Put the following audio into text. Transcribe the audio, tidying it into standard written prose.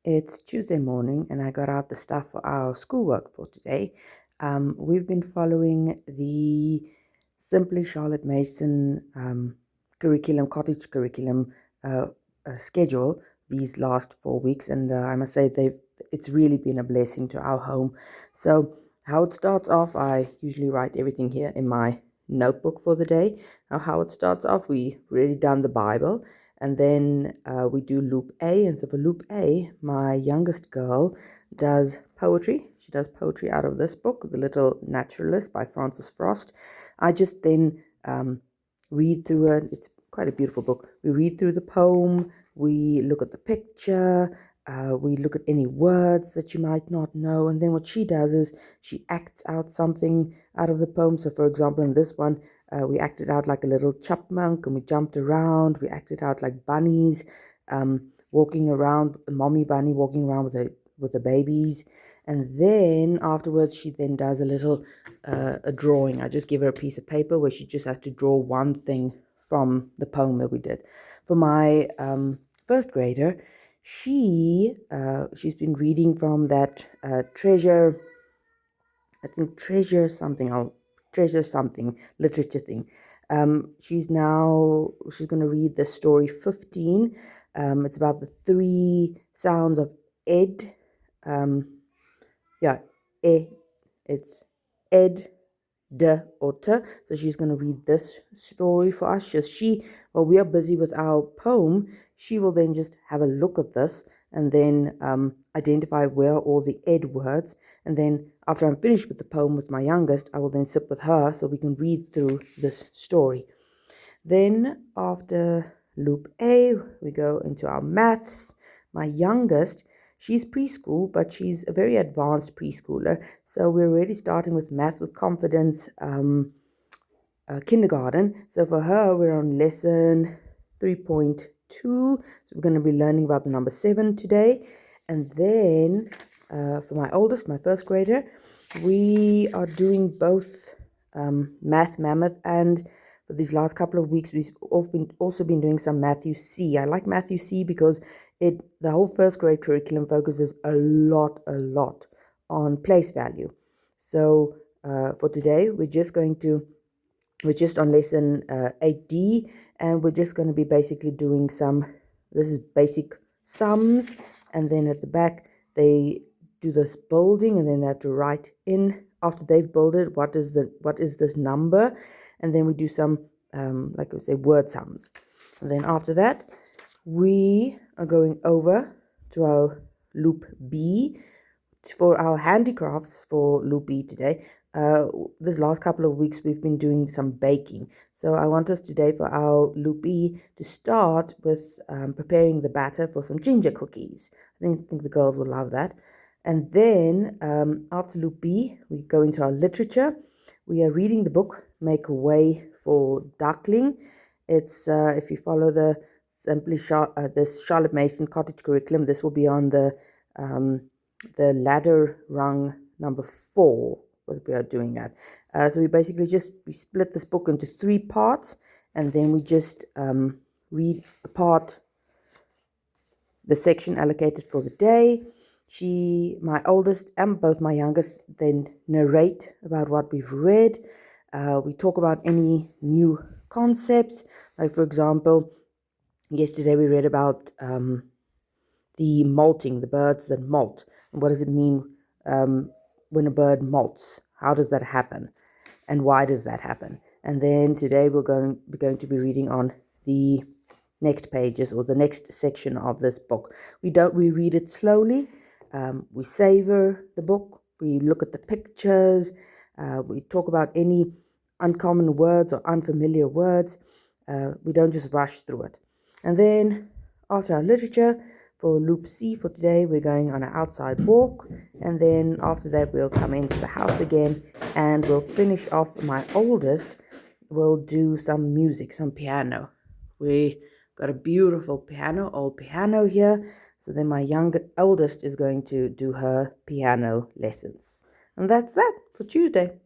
It's Tuesday morning, and I got out the stuff for our schoolwork for today. We've been following the Simply Charlotte Mason cottage curriculum schedule these last 4 weeks, and I must say it's really been a blessing to our home. So, how it starts off, I usually write everything here in my notebook for the day. Now, how it starts off, we've already done the Bible. And then we do loop A. And so for loop A, my youngest girl does poetry. She does poetry out of this book, The Little Naturalist by Francis Frost. I just then read through it. It's quite a beautiful book. We read through the poem. We look at the picture. We look at any words that you might not know. And then what she does is she acts out something out of the poem. So for example, in this one, we acted out like a little chipmunk and we jumped around. We acted out like bunnies walking around, a mommy bunny walking around with the babies. And then afterwards, she then does a drawing. I just give her a piece of paper where she just has to draw one thing from the poem that we did. For my first grader, she's been reading from that treasure something literature thing. She's going to read the story 15. It's about the three sounds of ed. It's ed, d, or t. So she's going to read this story for us. While we are busy with our poem, she will then just have a look at this and then identify where all the ed words. And then after I'm finished with the poem with my youngest, I will then sit with her so we can read through this story. Then after loop A, we go into our maths. My youngest, she's preschool, but she's a very advanced preschooler. So we're already starting with Math with Confidence kindergarten. So for her, we're on lesson 3.2. So we're going to be learning about the number 7 today. And then for my oldest, my first grader, we are doing both Math Mammoth, and for these last couple of weeks, we've also been doing some Matthew C. I like Matthew C because the whole first grade curriculum focuses a lot on place value. So for today, we're just on lesson 8D, and we're just going to be basically doing this is basic sums, and then at the back, they do this building, and then they have to write in, after they've builded, what is this number, and then we do some, like I say, word sums. And then after that, we are going over to our loop B for our handicrafts for loop B today. This last couple of weeks, we've been doing some baking. So I want us today for our loop B to start with preparing the batter for some ginger cookies. I think the girls will love that. And then after loop B, we go into our literature. We are reading the book, Make a Way for Duckling. It's, if you follow the this Charlotte Mason Cottage Curriculum, this will be on the ladder rung number 4, what we are doing at. So we split this book into 3 parts, and then we just read apart the section allocated for the day. My oldest and both my youngest then narrate about what we've read. We talk about any new concepts. Like, for example, yesterday we read about the molting, the birds that molt. And what does it mean when a bird molts? How does that happen? And why does that happen? And then today we're going to be reading on the next pages or the next section of this book. We read it slowly. We savor the book. We look at the pictures. We talk about any uncommon words or unfamiliar words. We don't just rush through it. And then after our literature, for loop C for today, we're going on an outside walk. And then after that, we'll come into the house again and we'll finish off. My oldest will do some music, some piano. We got a beautiful old piano here. So then my eldest is going to do her piano lessons. And that's that for Tuesday.